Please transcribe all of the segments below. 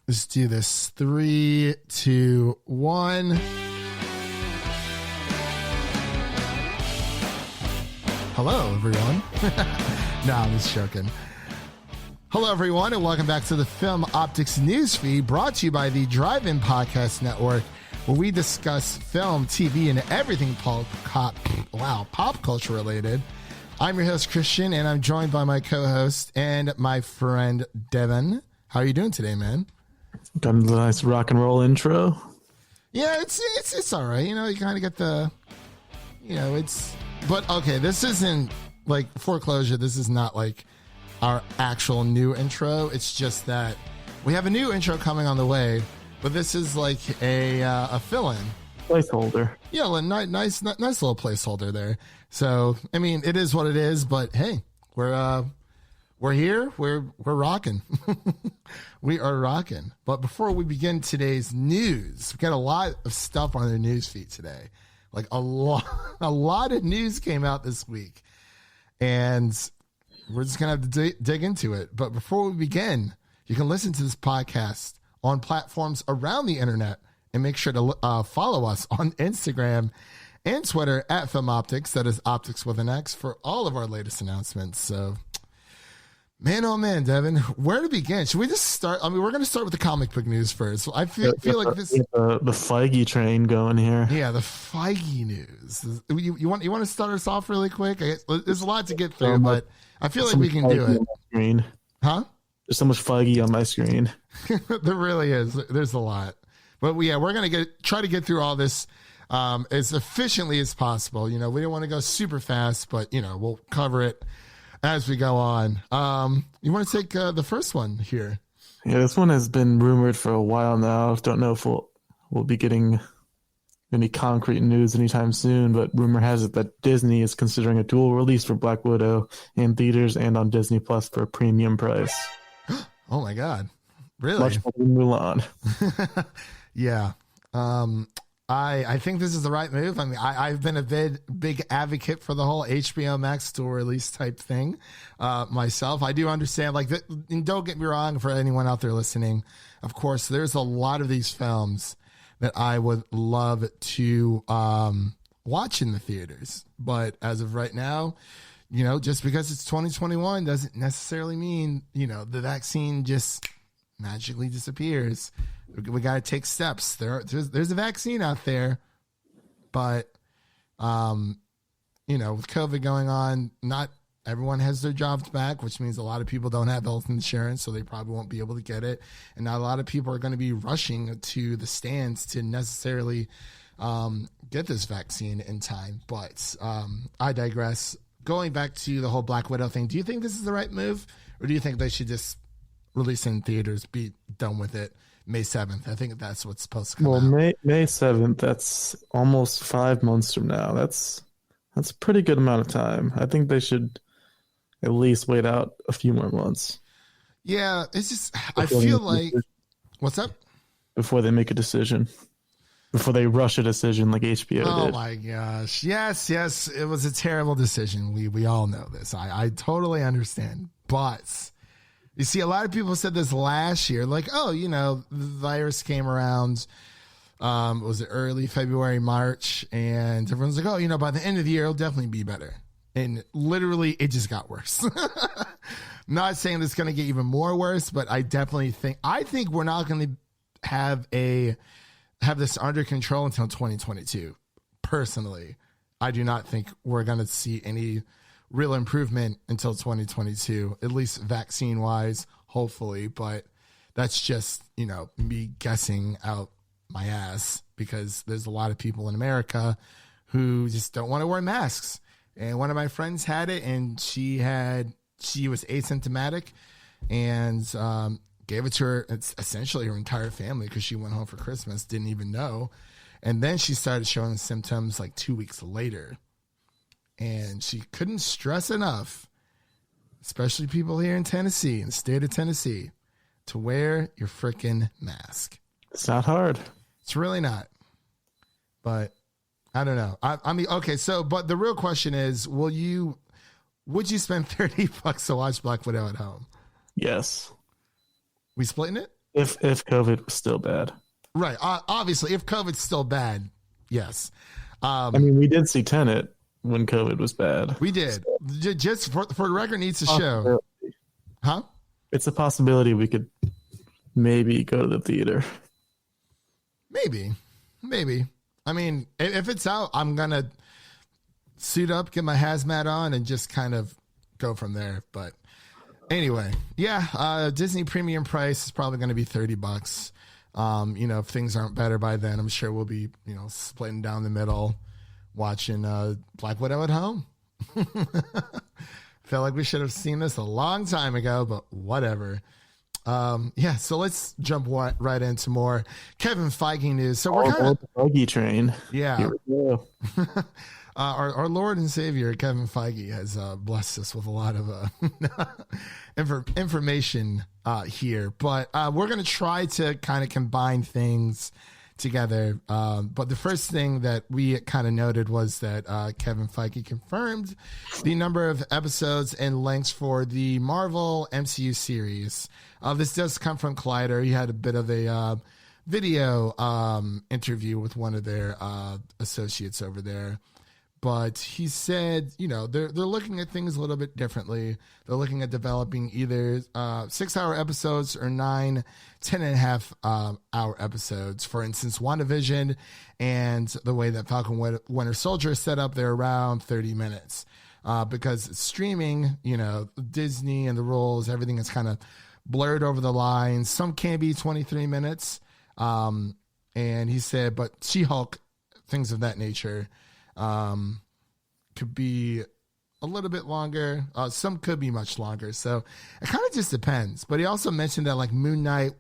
Let's do this. 3, 2, 1. Hello, everyone. No, I'm just joking. Hello, everyone, and welcome back to the Film Optix newsfeed, brought to you by the Drive-In Podcast Network, where we discuss film, TV, and everything pop culture related. I'm your host, Christian, and I'm joined by my co-host and my friend, Devin. How are you doing today, man? Got a nice rock and roll intro. Yeah, it's all right. You know, you kind of get the, but okay, this isn't like foreclosure. This is not like our actual new intro. It's just that we have a new intro coming on the way, but this is like a fill-in. Placeholder. Yeah, a nice little placeholder there. So, I mean, it is what it is, but hey, we're here. We're rocking. We are rocking. But before we begin today's news, we got a lot of stuff on the news feed today. Like a lot of news came out this week, and we're just gonna have to dig into it. But before we begin, you can listen to this podcast on platforms around the internet, and make sure to follow us on Instagram and Twitter at Film Optix. That is Optix with an X for all of our latest announcements. So, man, oh man, Devin, where to begin? Should we just start? I mean, we're going to start with the comic book news first. I feel like this the Feige train going here. Yeah, the Feige news. You want to start us off really quick? There's a lot to get through, but I feel like we can do it. Screen. Huh? There's so much Feige on my screen. There really is. There's a lot. But yeah, we're going to try to get through all this as efficiently as possible. You know, we don't want to go super fast, but, you know, we'll cover it as we go on. You want to take the first one here? Yeah, this one has been rumored for a while now. Don't know if we'll be getting any concrete news anytime soon, but rumor has it that Disney is considering a dual release for Black Widow in theaters and on Disney Plus for a premium price. Oh my God. Really? Much like Mulan. Yeah. I think this is the right move. I mean, I've been a big advocate for the whole HBO Max dual release type thing myself. I do understand, like, and don't get me wrong, for anyone out there listening, of course, there's a lot of these films that I would love to watch in the theaters. But as of right now, you know, just because it's 2021 doesn't necessarily mean, you know, the vaccine just magically disappears. We got to take steps. There's a vaccine out there, but, you know, with COVID going on, not everyone has their jobs back, which means a lot of people don't have health insurance, so they probably won't be able to get it. And not a lot of people are going to be rushing to the stands to necessarily get this vaccine in time. But I digress. Going back to the whole Black Widow thing, do you think this is the right move, or do you think they should just release in theaters, be done with it? May 7th. I think that's what's supposed to come out. May 7th, that's almost 5 months from now. That's a pretty good amount of time. I think they should at least wait out a few more months. Yeah, it's just, I feel like, what's up? Before they make a decision. Before they rush a decision like HBO did. Oh my gosh. Yes. It was a terrible decision. We all know this. I totally understand. But you see, a lot of people said this last year, like, oh, you know, the virus came around, was it early February, March, and everyone's like, oh, you know, by the end of the year, it'll definitely be better. And literally, it just got worse. Not saying it's going to get even more worse, but I definitely think we're not going to have this under control until 2022. Personally, I do not think we're going to see any real improvement until 2022, at least vaccine wise, hopefully. But that's just, you know, me guessing out my ass, because there's a lot of people in America who just don't want to wear masks. And one of my friends had it, and she was asymptomatic, and gave it to her, it's essentially her entire family, because she went home for Christmas, didn't even know. And then she started showing symptoms like 2 weeks later. And she couldn't stress enough, especially people here in Tennessee, in the state of Tennessee, to wear your freaking mask. It's not hard. It's really not. But I don't know. I mean, okay, so, but the real question is, would you spend $30 to watch Black Widow at home? Yes. We splitting it? If COVID was still bad. Right. Obviously, if COVID's still bad, yes. I mean, we did see Tenet when COVID was bad. We did. Just for the record, needs to show. Huh? It's a possibility we could maybe go to the theater. Maybe. I mean, if it's out, I'm going to suit up, get my hazmat on, and just kind of go from there. But anyway, yeah, Disney premium price is probably going to be $30. If things aren't better by then, I'm sure we'll be, splitting down the middle, watching Black Widow at home. Felt like we should have seen this a long time ago, but whatever. So let's jump right into more Kevin Feige news. So we're kind of Feige train. Yeah. Here we go. Our Lord and Savior Kevin Feige has blessed us with a lot of information here, but we're going to try to kind of combine things together. But the first thing that we kind of noted was that Kevin Feige confirmed the number of episodes and lengths for the Marvel MCU series. This does come from Collider. He had a bit of a video interview with one of their associates over there. But he said, they're looking at things a little bit differently. They're looking at developing either 6-hour episodes or 10.5-hour episodes. For instance, WandaVision and the way that Falcon Winter Soldier is set up, they're around 30 minutes. Because streaming, Disney and the rules, everything is kind of blurred over the lines. Some can be 23 minutes. And he said, but She-Hulk, things of that nature, could be a little bit longer. Some could be much longer. So it kind of just depends. But he also mentioned that like Moon Knight,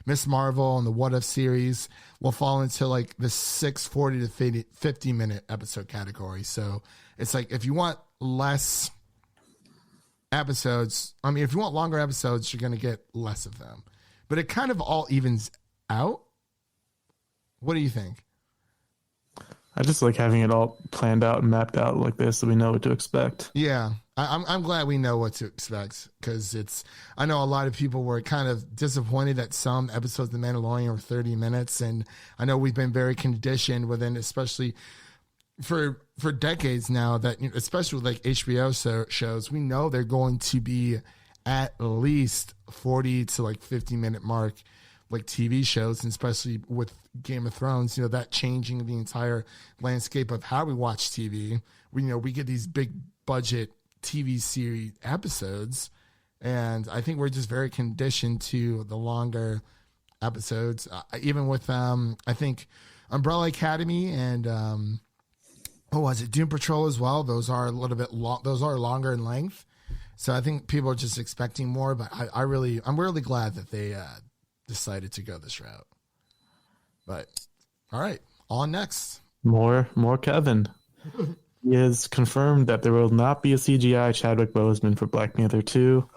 Miss Marvel, and the What If series will fall into like the 40 to 50 minute episode category. So it's like if you want less episodes, if you want longer episodes, you're going to get less of them. But it kind of all evens out. What do you think? I just like having it all planned out and mapped out like this so we know what to expect. Yeah, I'm glad we know what to expect because I know a lot of people were kind of disappointed that some episodes of The Mandalorian were 30 minutes. And I know we've been very conditioned within, especially for decades now, that especially with like HBO shows, we know they're going to be at least 40 to like 50-minute mark, like TV shows, and especially with Game of Thrones, that changing the entire landscape of how we watch TV. We get these big budget TV series episodes, and I think we're just very conditioned to the longer episodes. Even with I think Umbrella Academy and Doom Patrol as well. Those are a little bit those are longer in length, so I think people are just expecting more. But I'm really glad that they decided to go this route. But all right, on next. More Kevin. He has confirmed that there will not be a CGI Chadwick Boseman for Black Panther 2,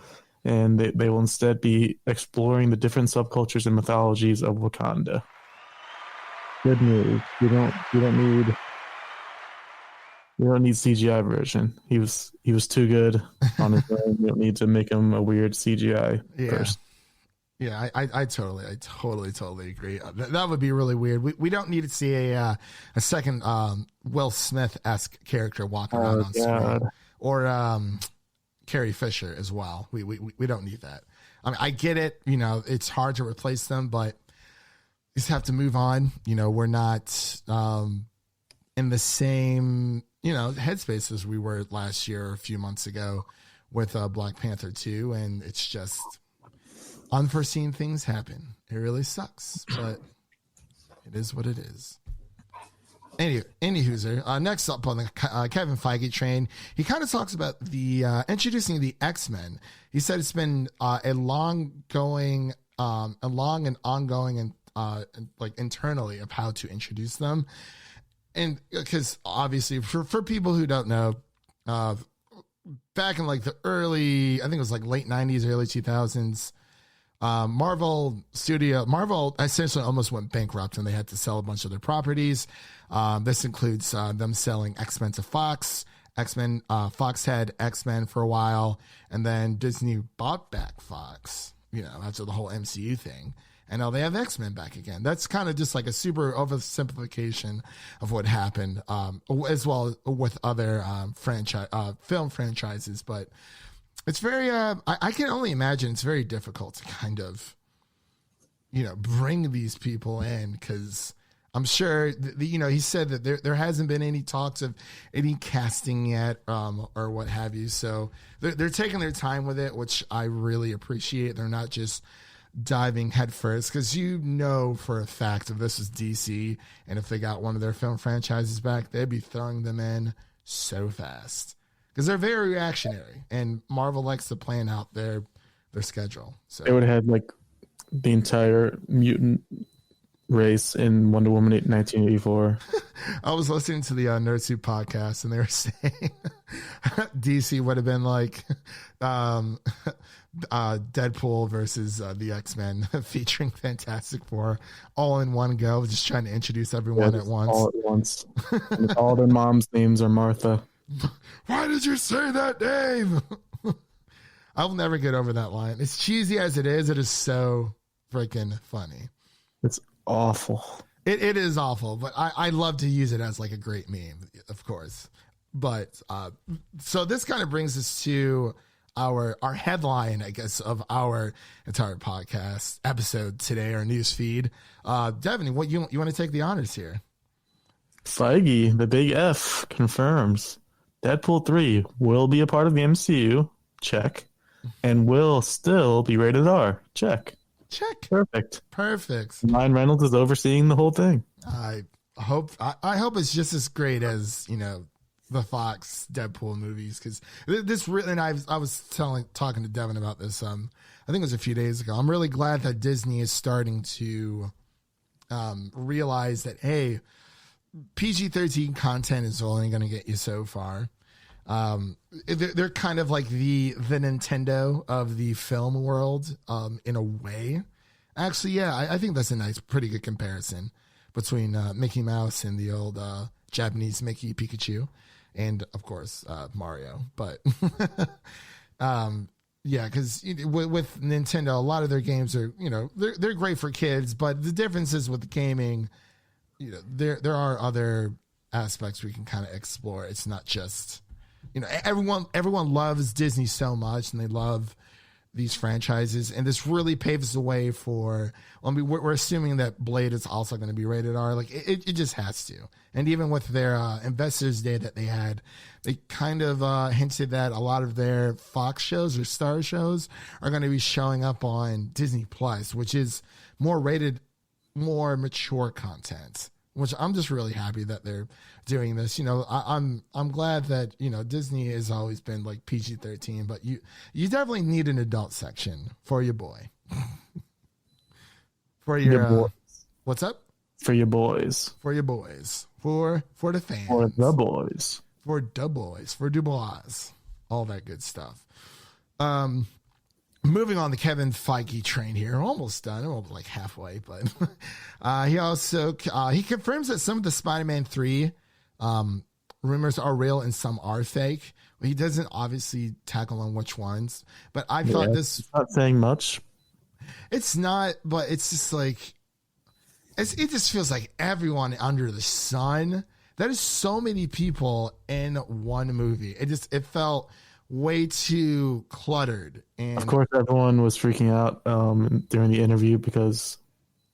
and they will instead be exploring the different subcultures and mythologies of Wakanda. Good news. You don't need CGI version. He was too good on his own. You don't need to make him a weird CGI person. Yeah, I totally agree. That would be really weird. We don't need to see a second Will Smith-esque character walking around on screen, or Carrie Fisher as well. We don't need that. I get it. It's hard to replace them, but you just have to move on. We're not in the same headspace as we were last year or a few months ago with Black Panther 2, and it's just unforeseen things happen. It really sucks, but it is what it is. Anywho, next up on the Kevin Feige train, he kind of talks about the introducing the X-Men. He said it's been a long and ongoing and like internally of how to introduce them. And because obviously for people who don't know, back in like the I think it was like late 90s, early 2000s, Marvel essentially almost went bankrupt and they had to sell a bunch of their properties. This includes them selling X-Men to Fox. Fox had X-Men for a while, and then Disney bought back Fox. after the whole MCU thing. And now they have X-Men back again. That's kind of just like a super oversimplification of what happened, as well with other film franchises. But it's very, I can only imagine it's very difficult to kind of, bring these people in, because I'm sure, he said that there hasn't been any talks of any casting yet, or what have you. So they're taking their time with it, which I really appreciate. They're not just diving headfirst, because for a fact if this was DC and if they got one of their film franchises back, they'd be throwing them in so fast, because they're very reactionary, and Marvel likes to plan out their schedule. So they would have had like the entire mutant race in Wonder Woman 1984. I was listening to the Nerd Soup podcast, and they were saying DC would have been like Deadpool versus the X-Men featuring Fantastic Four all in one go, just trying to introduce everyone at once. All at once. And all their moms' names are Martha. Why did you say that name? I will never get over that line. As cheesy as it is so freaking funny. It's awful. It is awful, but I love to use it as like a great meme, of course. But so this kind of brings us to our headline, I guess, of our entire podcast episode today, our news feed. Devin, what you want to take the honors here? Feige, the big F, confirms Deadpool 3 will be a part of the MCU. Check. And will still be rated R. Check. Perfect. Ryan Reynolds is overseeing the whole thing. I hope it's just as great as the Fox Deadpool movies, because this really, and I was talking to Devin about this. I think it was a few days ago. I'm really glad that Disney is starting to realize that, hey, PG-13 content is only going to get you so far. They're kind of like the Nintendo of the film world, in a way. Actually, yeah, I think that's a pretty good comparison between Mickey Mouse and the old Japanese Mickey Pikachu, and of course Mario. But yeah, because with Nintendo, a lot of their games are they're great for kids, but the difference is with gaming, there are other aspects we can kind of explore. It's not just everyone loves Disney so much, and they love these franchises, and this really paves the way for. We're assuming that Blade is also going to be rated R. Like it just has to. And even with their Investors Day that they had, they kind of hinted that a lot of their Fox shows or Star shows are going to be showing up on Disney Plus, which is more rated, more mature content. Which I'm just really happy that they're doing this. I'm glad that Disney has always been like PG-13, but you definitely need an adult section for your boy. For your what's up? For your boys. For your boys. For the fans. For the boys. For the boys. For Dubois. All that good stuff. Moving on the Kevin Feige train here, almost done. We're like halfway, but he also he confirms that some of the Spider-Man 3 rumors are real and some are fake. He doesn't obviously tackle on which ones, but I thought this it's not saying much. It's not, but it's just like it just feels like everyone under the sun. That is so many people in one movie. It felt way too cluttered. And of course, everyone was freaking out during the interview, because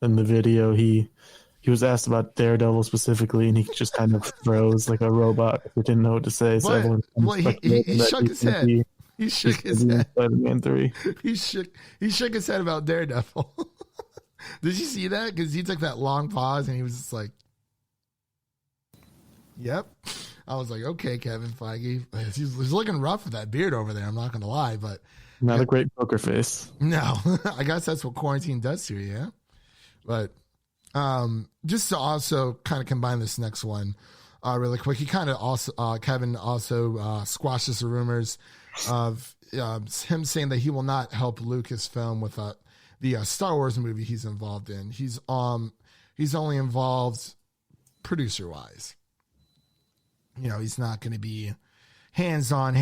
in the video he was asked about Daredevil specifically, and he just kind of froze like a robot. He didn't know what to say. So everyone he shook his head. He shook his head. Spider-Man 3. He shook his head about Daredevil. Did you see that? Because he took that long pause and he was just like, "Yep." I was like, okay, Kevin Feige. He's looking rough with that beard over there. I'm not going to lie, but not a great poker face. No, I guess that's what quarantine does to you. Yeah. But just to also kind of combine this next one really quick, he kind of also, Kevin also squashes the rumors of him saying that he will not help Lucasfilm with the Star Wars movie he's involved in. He's only involved producer wise. He's not going to be hands-on.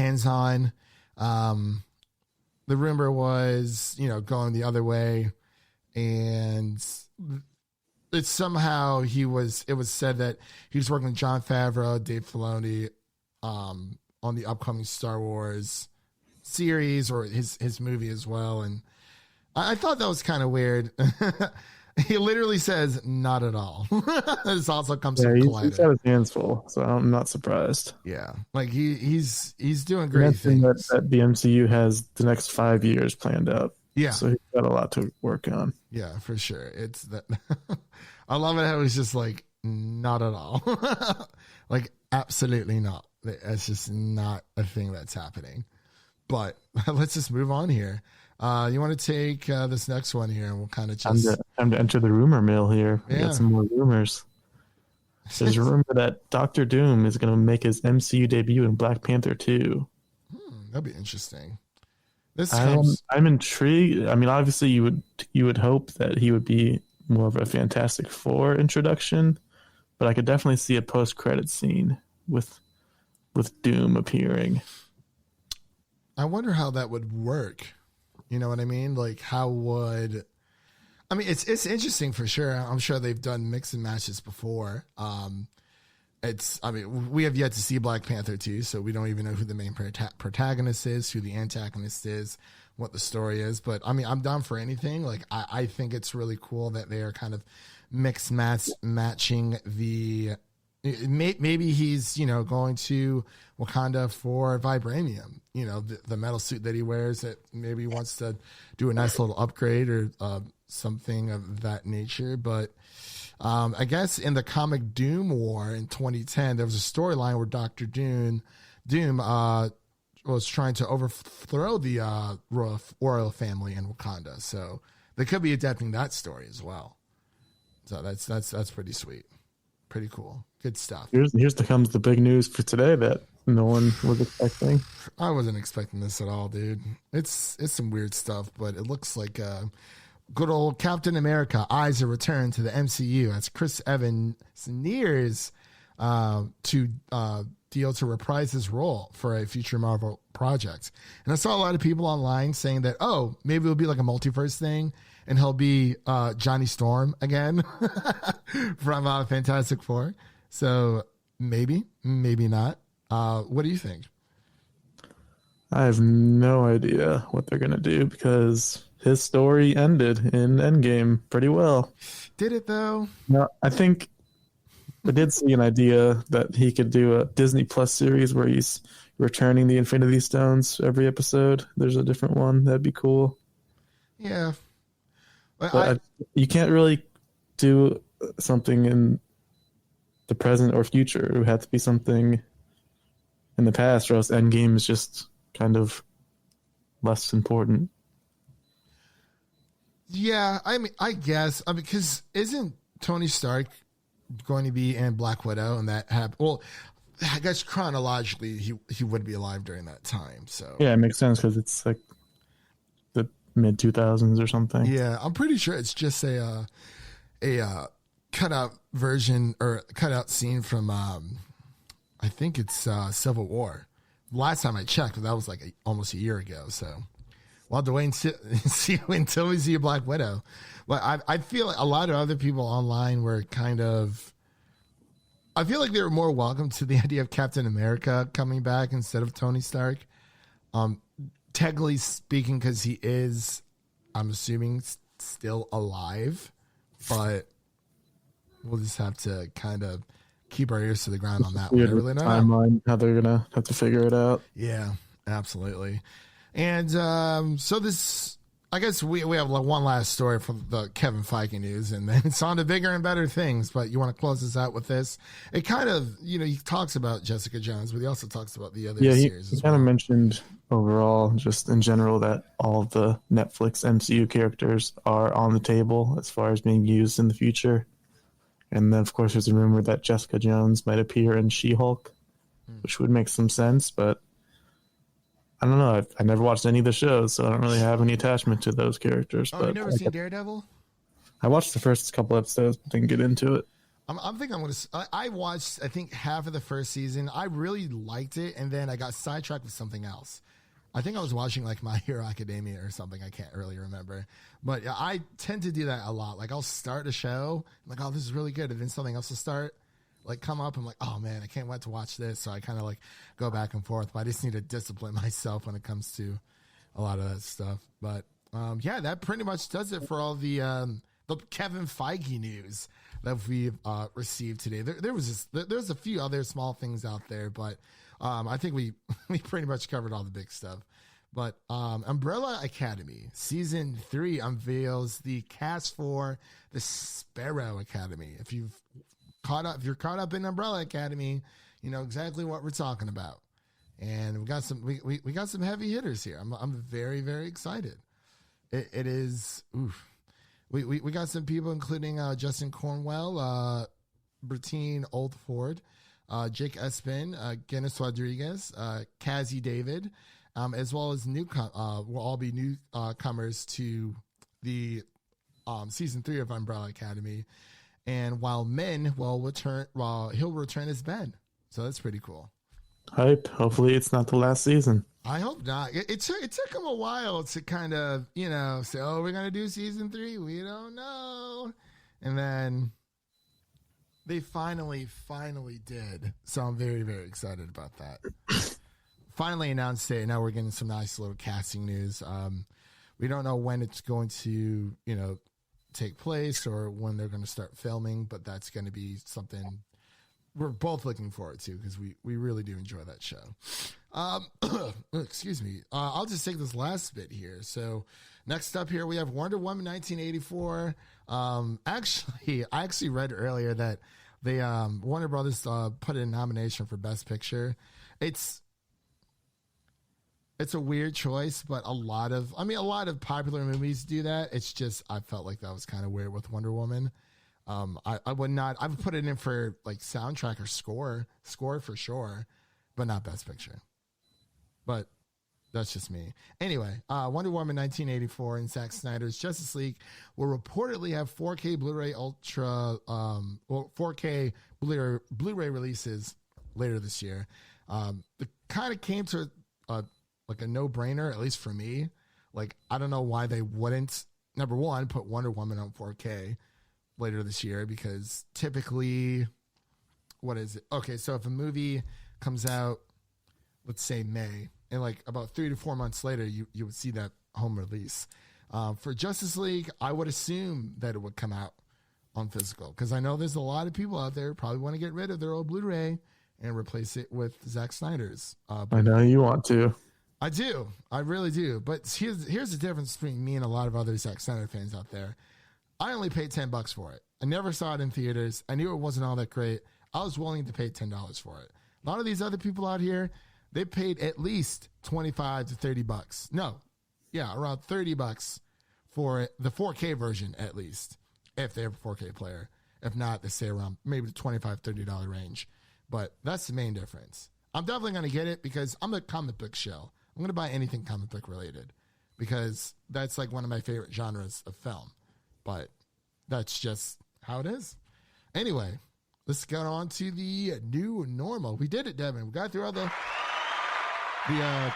the rumor was, going the other way, and it's somehow it was said that he was working with Jon Favreau, Dave Filoni, on the upcoming Star Wars series or his movie as well. And I thought that was kind of weird. He literally says, not at all. This also comes from Collider. He's got his hands full, so I'm not surprised. Yeah. Like he's doing great things. That the MCU has the next 5 years planned out. Yeah. So he's got a lot to work on. Yeah, for sure. It's that. I love it how he's just like, not at all. Like, absolutely not. That's just not a thing that's happening. But let's just move on here. You want to take this next one here, and we'll kind of just... Time to enter the rumor mill here. We got some more rumors. There's a rumor that Doctor Doom is going to make his MCU debut in Black Panther 2. That'd be interesting. I'm intrigued. I mean, obviously, you would hope that he would be more of a Fantastic Four introduction, but I could definitely see a post-credit scene with Doom appearing. I wonder how that would work. You know what I mean? Like, it's interesting for sure. I'm sure they've done mix and matches before. We have yet to see Black Panther 2, so we don't even know who the main protagonist is, who the antagonist is, what the story is. But I mean, I'm down for anything. Like, I think it's really cool that they are kind of matching the. Maybe he's, going to Wakanda for vibranium, the metal suit that he wears, that maybe he wants to do a nice little upgrade or something of that nature. But I guess in the comic Doom War in 2010, there was a storyline where Dr. Doom was trying to overthrow the royal family in Wakanda. So they could be adapting that story as well. So that's pretty sweet. Pretty cool. Good stuff. Here's comes the big news for today that no one was expecting. I wasn't expecting this at all, dude. It's some weird stuff, but it looks like good old Captain America eyes a return to the MCU as Chris Evans nears to deal to reprise his role for a future Marvel project. And I saw a lot of people online saying that, maybe it'll be like a multiverse thing, and he'll be Johnny Storm again from Fantastic Four. So maybe not. What do you think? I have no idea what they're going to do because his story ended in Endgame pretty well. Did it, though? No, I think I did see an idea that he could do a Disney Plus series where he's returning the Infinity Stones every episode. There's a different one. That'd be cool. Yeah. But you can't really do something in the present or future. It would have to be something in the past, or else Endgame is just kind of less important. Yeah, I mean, I guess because isn't Tony Stark going to be in Black Widow, and that happened? Well, I guess chronologically he would be alive during that time. So yeah, it makes sense because it's like the mid 2000s or something. Yeah, I'm pretty sure it's just a cutout version or cutout scene from I think it's Civil War. Last time I checked, that was like almost a year ago. So we'll have to wait and see until we see a Black Widow. But I feel like a lot of other people online were I feel like they were more welcome to the idea of Captain America coming back instead of Tony Stark. Technically speaking, because he is, I'm assuming, still alive, but we'll just have to kind of keep our ears to the ground on that one. I really don't know. Timeline, how they're gonna have to figure it out. Yeah, absolutely. And so this, I guess we have one last story from the Kevin Feige news, and then it's on to bigger and better things. But you want to close this out with this? It kind of, he talks about Jessica Jones, but he also talks about the other series. He kind of mentioned overall, just in general, that all the Netflix MCU characters are on the table as far as being used in the future. And then, of course, there's a rumor that Jessica Jones might appear in She-Hulk, which would make some sense, but I don't know. I never watched any of the shows, so I don't really have any attachment to those characters. Oh, but you've never seen Daredevil? I watched the first couple episodes, but didn't get into it. I'm thinking I'm going to... I watched, I think, half of the first season. I really liked it, and then I got sidetracked with something else. I think I was watching like My Hero Academia or something. I can't really remember, but yeah, I tend to do that a lot. Like I'll start a show, I'm like, oh, this is really good, and then something else will start, like come up. I'm like, oh man, I can't wait to watch this. So I kind of like go back and forth. But I just need to discipline myself when it comes to a lot of that stuff. But yeah, that pretty much does it for all the Kevin Feige news that we've received today. There's a few other small things out there, but I think we pretty much covered all the big stuff. But Umbrella Academy season 3 unveils the cast for the Sparrow Academy. If you're caught up in Umbrella Academy, you know exactly what we're talking about. And we got some heavy hitters here. I'm very, very excited. It is. Oof. We got some people, including Justin Cornwell, Bertine Oldford, Jake Espin, Guinness Rodriguez, Kazi David, as well as will all be newcomers to the season 3 of Umbrella Academy. And while he'll return as Ben, so that's pretty cool. Hype. Hopefully, it's not the last season. I hope not. It took him a while to kind of, say, oh, we're going to do season 3. We don't know. And then they finally did. So I'm very, very excited about that. Finally announced it. Now we're getting some nice little casting news. We don't know when it's going to, take place or when they're going to start filming, but that's going to be something we're both looking forward to because we really do enjoy that show. Excuse me. I'll just take this last bit here. So next up here, we have Wonder Woman 1984. I actually read earlier that they Warner Brothers put in a nomination for Best Picture. It's a weird choice, but a lot of popular movies do that. It's just I felt like that was kind of weird with Wonder Woman. I would not. I would put it in for like soundtrack or score for sure, but not Best Picture. But that's just me. Anyway, Wonder Woman 1984 and Zack Snyder's Justice League will reportedly have 4K Blu-ray 4K Blu-ray releases later this year. It kind of came to like a no-brainer, at least for me. Like I don't know why they wouldn't. Number one, put Wonder Woman on 4K later this year, because typically, what is it? Okay, so if a movie comes out, let's say May, and like about 3 to 4 months later, you would see that home release. For Justice League, I would assume that it would come out on physical, because I know there's a lot of people out there who probably want to get rid of their old Blu-ray and replace it with Zack Snyder's. I know you want to. I do. I really do. But here's the difference between me and a lot of other Zack Snyder fans out there. I only paid $10 for it. I never saw it in theaters. I knew it wasn't all that great. I was willing to pay $10 for it. A lot of these other people out here, they paid at least $25 to $30. No, yeah, around $30 for the 4K version at least, if they have a 4K player. If not, they stay around maybe the $25, $30 range. But that's the main difference. I'm definitely going to get it because I'm a comic book shell. I'm going to buy anything comic book related because that's like one of my favorite genres of film. But that's just how it is. Anyway, let's get on to the new normal. We did it, Devin. We got through all the Kevin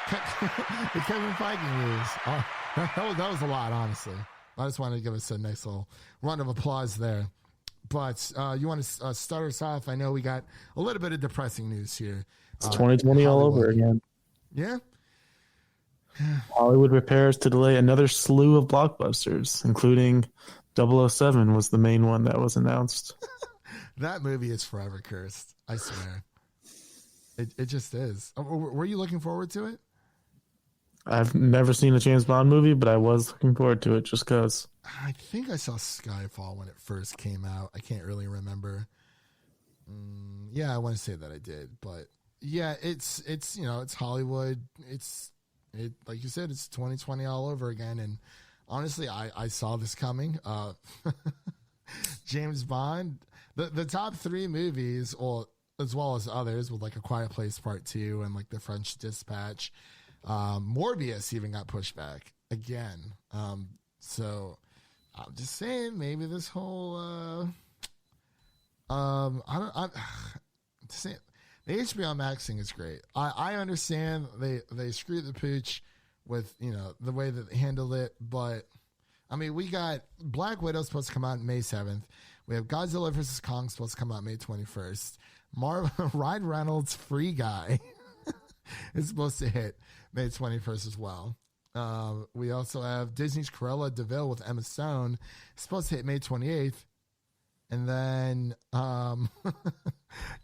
Feige news. That was a lot, honestly. I just wanted to give us a nice little round of applause there. But you want to start us off? I know we got a little bit of depressing news here. It's 2020 Hollywood. All over again. Yeah. Hollywood prepares to delay another slew of blockbusters, including 007 was the main one that was announced. That movie is forever cursed. I swear. It just is. Were you looking forward to it? I've never seen a James Bond movie, but I was looking forward to it just because. I think I saw Skyfall when it first came out. I can't really remember. Yeah, I want to say that I did, but yeah, it's it's Hollywood. It like you said, it's 2020 all over again. And honestly, I saw this coming. James Bond, the top 3 movies, or as well as others, with like A Quiet Place Part 2 and like The French Dispatch. Morbius even got pushed back again. So I'm just saying, maybe this whole The HBO Max thing is great. I understand they screwed the pooch with, the way that they handled it, but I mean, we got Black Widow supposed to come out May 7th. We have Godzilla vs. Kong supposed to come out May 21st. Ryan Reynolds Free Guy is supposed to hit May 21st as well. We also have Disney's Cruella de Vil with Emma Stone, supposed to hit May 28th. And then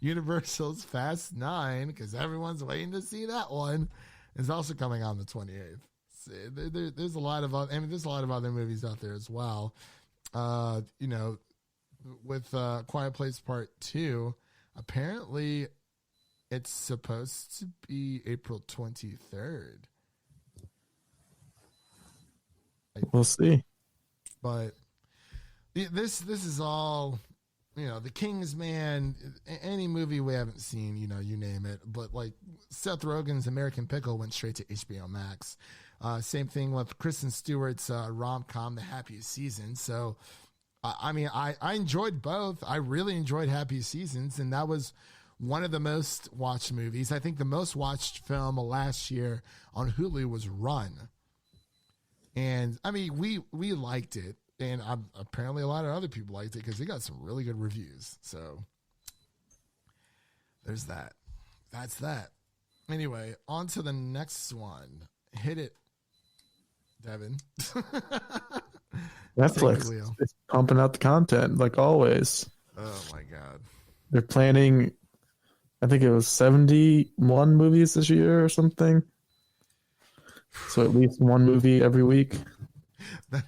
Universal's Fast 9, because everyone's waiting to see that one, is also coming on the 28th. There's a lot of there's a lot of other movies out there as well. With Quiet Place Part 2, apparently it's supposed to be April 23rd. We'll see. But this is all, The King's Man, any movie we haven't seen, you name it. But like Seth Rogen's American Pickle went straight to HBO Max. Same thing with Kristen Stewart's rom-com, The Happiest Season. So, I enjoyed both. I really enjoyed Happiest Seasons, and that was one of the most watched movies. I think the most watched film last year on Hulu was Run. And, we liked it. And apparently a lot of other people liked it because it got some really good reviews. So there's that. That's that. Anyway, on to the next one. Hit it, Devin. Netflix is pumping out the content like always. Oh, my God. They're planning, I think it was 71 movies this year or something. So at least one movie every week. That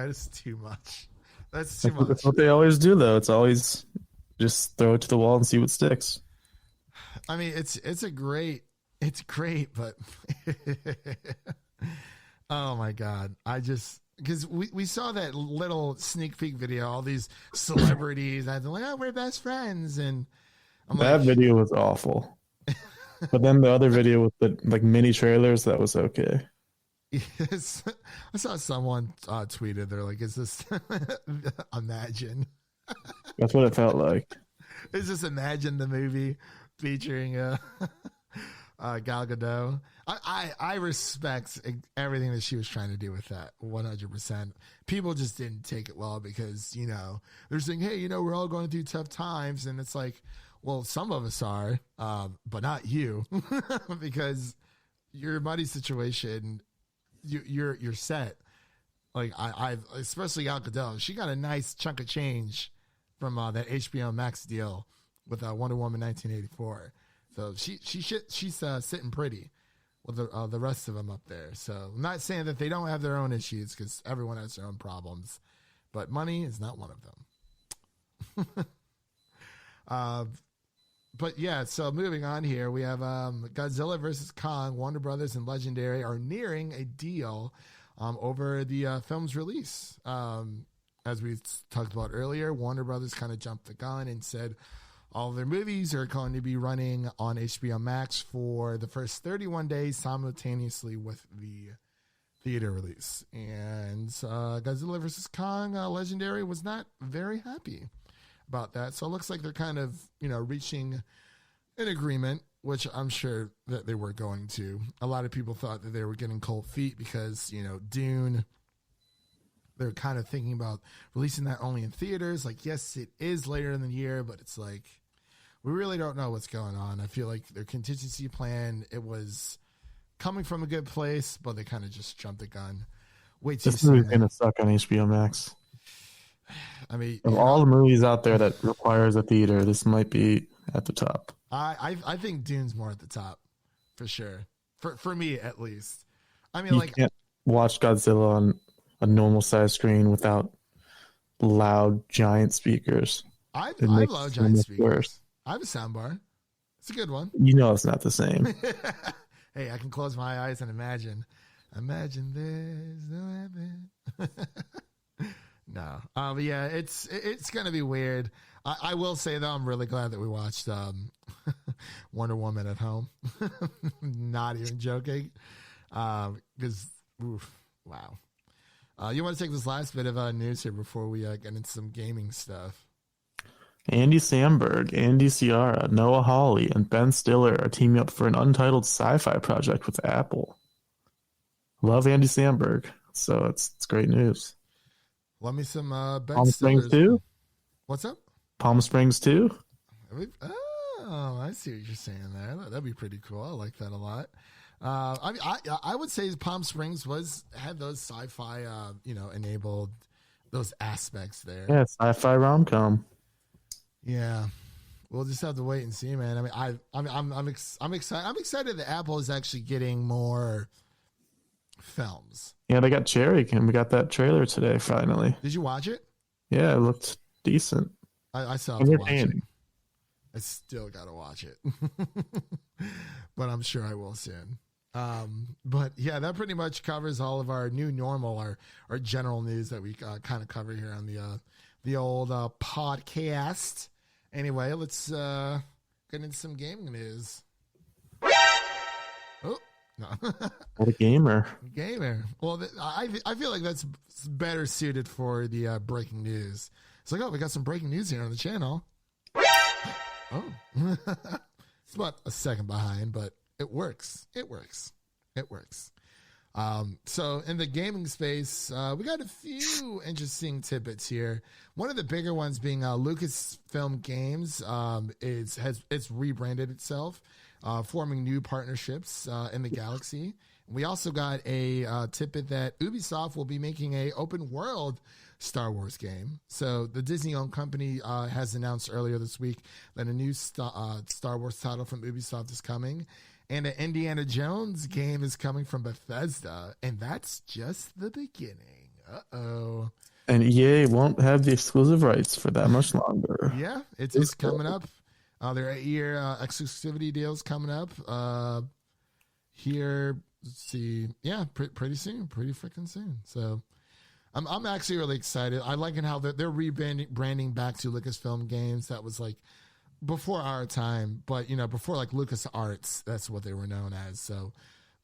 is too much. That's too much. That's what they always do, though. It's always just throw it to the wall and see what sticks. It's great, but oh my God. Because we saw that little sneak peek video, all these celebrities, I was like, oh, we're best friends. And that video was awful. But then the other video with the mini trailers, that was okay. Yes. I saw someone tweeted, they're like, is this Imagine? That's what it felt like. Is this Imagine the movie featuring Gal Gadot? I respect everything that she was trying to do with that 100%. People just didn't take it well because, they're saying, hey, we're all going through tough times. And it's like, well, some of us are, but not you, because your money situation, you're set. Like I especially Gal Gadot, she got a nice chunk of change from that HBO Max deal with Wonder Woman 1984. So she's sitting pretty with the rest of them up there. So I'm not saying that they don't have their own issues because everyone has their own problems, but money is not one of them. But yeah, so moving on here, we have Godzilla vs. Kong. Warner Brothers and Legendary are nearing a deal over the film's release. As we talked about earlier, Warner Brothers kind of jumped the gun and said all their movies are going to be running on HBO Max for the first 31 days simultaneously with the theater release. And Godzilla vs. Kong, Legendary was not very happy about that. So it looks like they're kind of, reaching an agreement, which I'm sure that they were going to. A lot of people thought that they were getting cold feet because, Dune, they're kind of thinking about releasing that only in theaters. Like, yes, it is later in the year, but it's like, we really don't know what's going on. I feel like their contingency plan, it was coming from a good place, but they kind of just jumped the gun. Wait till this movie's going to suck on HBO Max. Of all the movies out there that requires a theater, this might be at the top. I think Dune's more at the top, for sure. For me, at least. You can't watch Godzilla on a normal size screen without loud giant speakers. I love giant speakers. Worse. I have a soundbar. It's a good one. It's not the same. Hey, I can close my eyes and imagine there's no heaven. No. But yeah, it's going to be weird. I will say, though, I'm really glad that we watched Wonder Woman at home. Not even joking. Because, wow. You want to take this last bit of news here before we get into some gaming stuff? Andy Samberg, Andy Ciara, Noah Hawley, and Ben Stiller are teaming up for an untitled sci-fi project with Apple. Love Andy Samberg, so it's great news. Love me some Ben Palm Springs Stiller. too. What's up? Palm Springs too. Oh, I see what you're saying there. That'd be pretty cool. I like that a lot. I mean, I would say Palm Springs had those sci-fi, enabled those aspects there. Yeah, sci-fi rom-com. Yeah, we'll just have to wait and see, man. I mean, I'm excited. I'm excited that Apple is actually getting more films. Yeah, they got Cherry, and we got that trailer today. Finally. Did you watch it? Yeah, it looked decent. I still have to watch it. I still got to watch it, but I'm sure I will soon. But yeah, that pretty much covers all of our new normal, our general news that we kind of cover here on the old podcast. Anyway, let's get into some gaming news. Oh, no. What a gamer. Well, I feel like that's better suited for the breaking news. It's like, oh, we got some breaking news here on the channel. Oh, it's about a second behind, but it works. So in the gaming space, we got a few interesting tidbits here. One of the bigger ones being Lucasfilm Games it's rebranded itself, forming new partnerships in the galaxy. We also got a tidbit that Ubisoft will be making a open world Star Wars game. So the Disney-owned company has announced earlier this week that a new Star Wars title from Ubisoft is coming. And an Indiana Jones game is coming from Bethesda, and that's just the beginning. Uh-oh. And EA won't have the exclusive rights for that much longer. Yeah, it's coming up. Their 8-year exclusivity deals coming up here. Let's see. Yeah, pretty soon. Pretty freaking soon. So I'm actually really excited. I like how they're rebranding back to Lucasfilm Games. That was like before our time, but before like LucasArts, that's what they were known as. So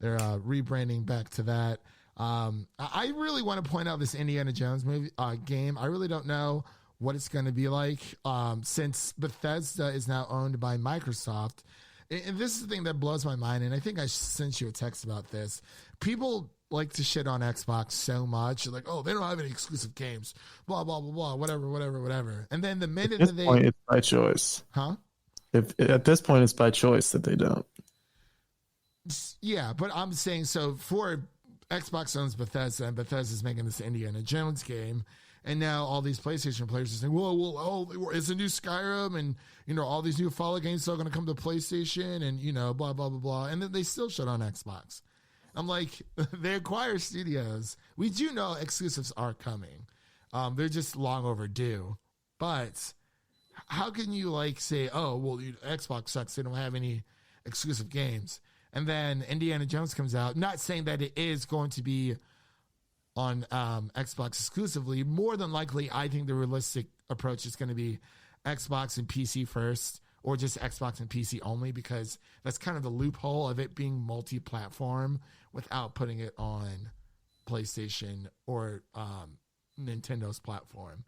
they're rebranding back to that. I really want to point out this Indiana Jones game. I really don't know what it's going to be like since Bethesda is now owned by Microsoft. And this is the thing that blows my mind. And I think I sent you a text about this. People like to shit on Xbox so much. Like, oh, they don't have any exclusive games. Blah, blah, blah, blah, whatever. And then the minute that they... Point, it's by choice. Huh? At this point, it's by choice that they don't. Yeah, but I'm saying, so for Xbox owns Bethesda, and Bethesda's making this Indiana Jones game, and now all these PlayStation players are saying, well, it's a new Skyrim, and, all these new Fallout games are going to come to PlayStation, and, blah, blah, blah, blah. And then they still shut on Xbox. I'm like, they acquire studios. We do know exclusives are coming. They're just long overdue. But how can you say, oh, well, Xbox sucks. They don't have any exclusive games. And then Indiana Jones comes out. Not saying that it is going to be on Xbox exclusively. More than likely, I think the realistic approach is going to be Xbox and PC first, or just Xbox and PC only, because that's kind of the loophole of it being multi-platform without putting it on PlayStation or Nintendo's platform.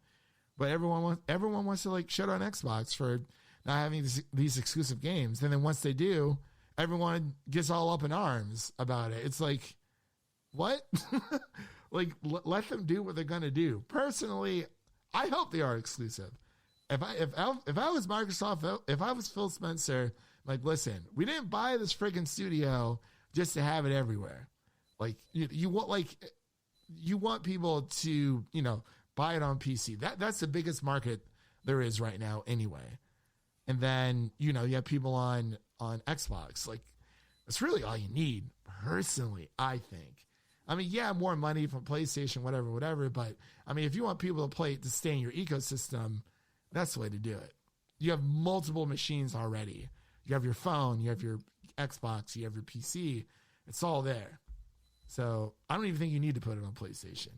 But everyone wants to shut on Xbox for not having these exclusive games. And then once they do, everyone gets all up in arms about it. It's like, what? Let them do what they're gonna do. Personally, I hope they are exclusive. If I was Microsoft, if I was Phil Spencer, listen, we didn't buy this freaking studio just to have it everywhere. You want people to buy it on PC. That's the biggest market there is right now anyway. And then you have people on Xbox. That's really all you need, personally, I think. I mean, yeah, more money from PlayStation, whatever. But I mean, if you want people to stay in your ecosystem, that's the way to do it. You have multiple machines already. You have your phone, you have your Xbox, you have your PC. It's all there. So I don't even think you need to put it on PlayStation.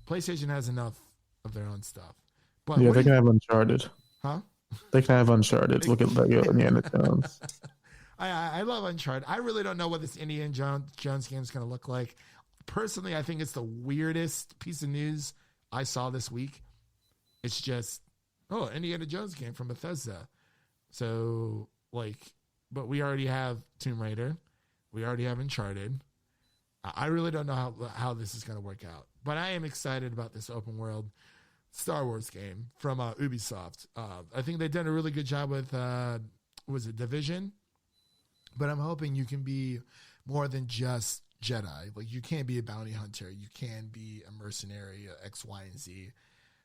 PlayStation has enough of their own stuff. But yeah, they can have Uncharted. Huh? They can have Uncharted. Look at Indiana Jones. I love Uncharted. I really don't know what this Indiana Jones game is going to look like. Personally, I think it's the weirdest piece of news I saw this week. It's just Oh, Indiana Jones game from Bethesda. So, like, but we already have Tomb Raider. We already have Uncharted. I really don't know how this is going to work out. But I am excited about this open world Star Wars game from Ubisoft. I think they've done a really good job with, was it Division? But I'm hoping you can be more than just Jedi. Like, you can't be a bounty hunter. You can be a mercenary, X, Y, and Z.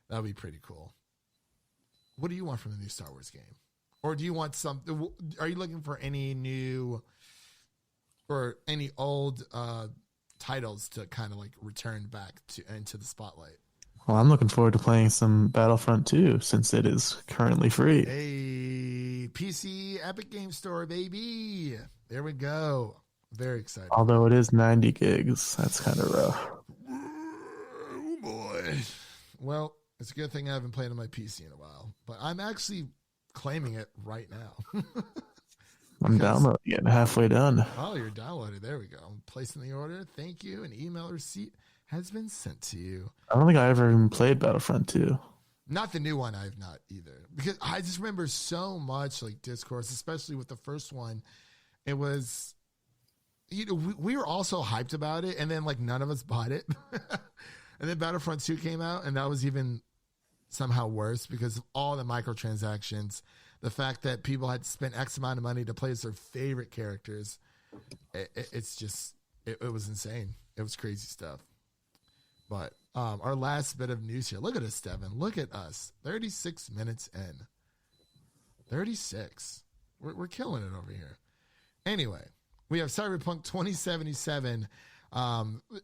That would be pretty cool. What do you want from the new Star Wars game? Or do you want something? Are you looking for any new or any old titles to kind of like return back into the spotlight? Well, I'm looking forward to playing some Battlefront 2 since it is currently free. Hey, PC Epic Game Store, baby. There we go. Very excited. Although it is 90 gigs. That's kind of rough. Oh, boy. Well, it's a good thing I haven't played on my PC in a while. But I'm actually claiming it right now. I'm downloading it. Halfway done. Oh, you're downloaded. There we go. I'm placing the order. Thank you. An email receipt has been sent to you. I don't think I ever even played Battlefront 2. Not the new one. I've not either. Because I just remember so much like discourse, especially with the first one. It was, you know, we were all so hyped about it, and then like none of us bought it. And then Battlefront 2 came out, and that was even somehow worse because of all the microtransactions, the fact that people had to spend X amount of money to play as their favorite characters. It's just, it was insane. It was crazy stuff. But our last bit of news here. Look at us, Devin. Look at us. 36 minutes in. 36. We're killing it over here. Anyway, we have Cyberpunk 2077.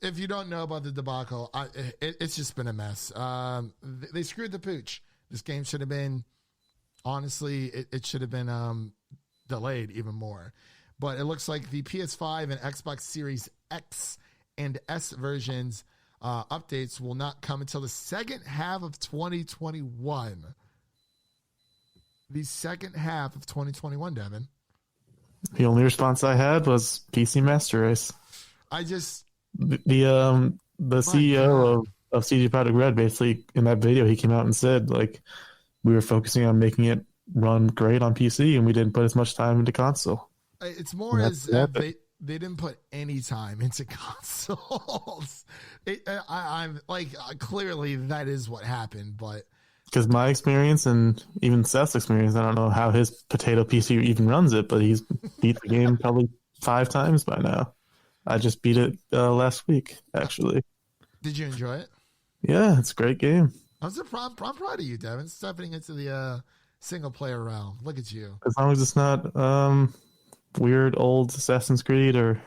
If you don't know about the debacle, it's just been a mess. They screwed the pooch. This game should have been, honestly, it should have been delayed even more. But it looks like the PS5 and Xbox Series X and S versions updates will not come until the second half of 2021. The second half of 2021, Devin. The only response I had was PC Master Race. I just the CEO of CG Projekt Red basically in that video he came out and said like we were focusing on making it run great on PC and we didn't put as much time into console. It's more as they didn't put any time into consoles. I'm like clearly that is what happened, but because my experience and even Seth's experience, I don't know how his potato PC even runs it, but he's beat the game probably 5 times by now. I just beat it last week, actually. Did you enjoy it? Yeah, it's a great game. I'm proud of you, Devin, stepping into the single player realm. Look at you. As long as it's not weird old Assassin's Creed or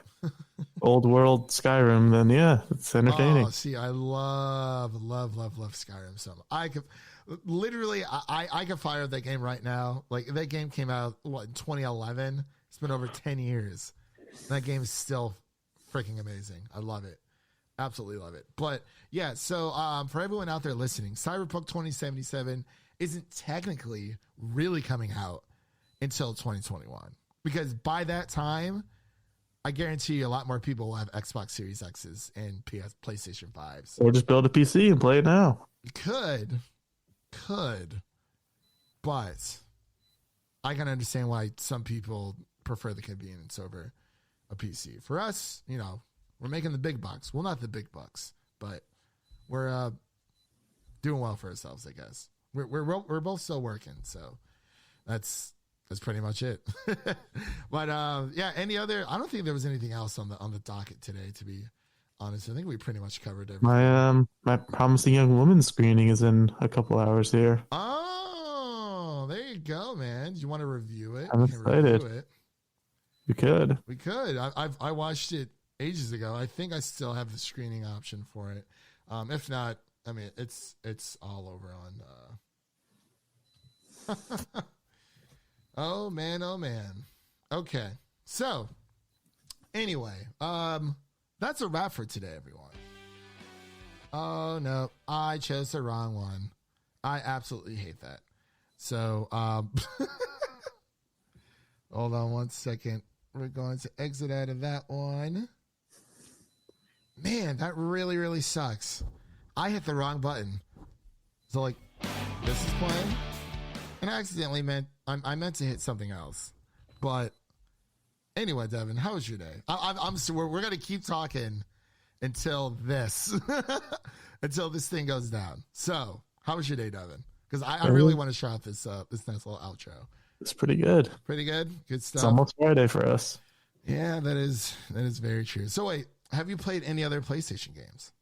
old world Skyrim, then yeah, it's entertaining. Oh, see, I love Skyrim so much. I could literally, I could fire that game right now. Like that game came out in 2011. It's been over 10 years. That game is still freaking amazing. I love it. Absolutely love it. But yeah, so for everyone out there listening, Cyberpunk 2077 isn't technically really coming out until 2021. Because by that time, I guarantee you a lot more people will have Xbox Series X's and PlayStation 5s. Or just build a PC and play it now. Could. But I can understand why some people prefer the convenience over a PC. For us, you know, we're making the big bucks. Well, not the big bucks, but we're doing well for ourselves, I guess. We're both still working, so that's pretty much it. But yeah, any other? I don't think there was anything else on the docket today. To be honest, I think we pretty much covered everything. My Promising Young Woman screening is in a couple hours here. Oh, there you go, man. Do you want to review it? I'm excited. We could. I watched it ages ago. I think I still have the screening option for it. If not, I mean it's all over on. Oh man. Okay. So anyway, that's a wrap for today, everyone. Oh no, I chose the wrong one. I absolutely hate that. So hold on one second. We're going to exit out of that one. Man, that really, really sucks. I hit the wrong button. So like, this is playing. And I accidentally I meant to hit something else. But anyway, Devin, how was your day? I'm so we're gonna keep talking until this until this thing goes down. So how was your day, Devin? Because I really want to shout this this nice little outro. It's pretty good. Pretty good. Good stuff. It's almost Friday for us. Yeah, that is very true. So wait, have you played any other PlayStation games?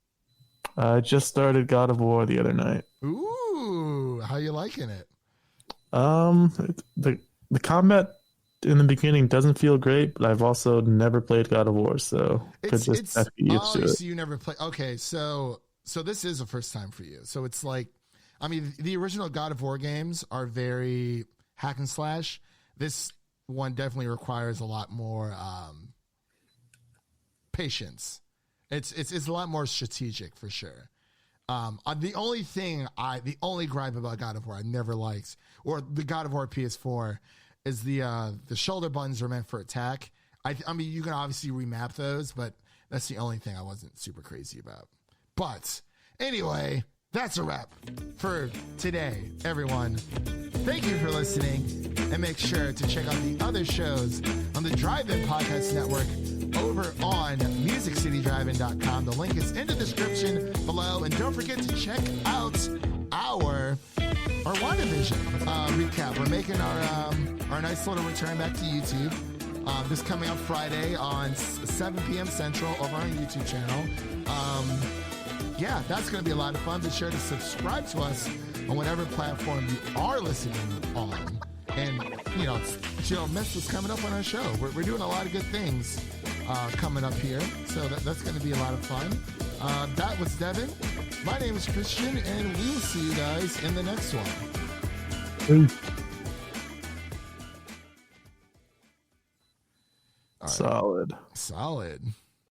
I just started God of War the other night. Ooh, how you liking it? The combat in the beginning doesn't feel great, but I've also never played God of War, so it's have to get used to it. So you never play. Okay, so this is a first time for you. So it's like, I mean, the original God of War games are very hack and slash. This one definitely requires a lot more patience. It's a lot more strategic for sure. The only gripe about God of War I never liked, or the God of War PS4, is the shoulder buttons are meant for attack. I mean, you can obviously remap those, but that's the only thing I wasn't super crazy about. But anyway, that's a wrap for today, everyone. Thank you for listening, and make sure to check out the other shows on the Drive-In Podcast Network over on MusicCityDrivein.com. The link is in the description below, and don't forget to check out our WandaVision recap. We're making our nice little return back to YouTube. This coming up Friday on 7 p.m. Central over on our YouTube channel. Yeah, that's going to be a lot of fun. Be sure to subscribe to us on whatever platform you are listening on. And, don't miss what's coming up on our show. We're doing a lot of good things coming up here. So that's going to be a lot of fun. That was Devin. My name is Christian, and we will see you guys in the next one. Solid. Solid.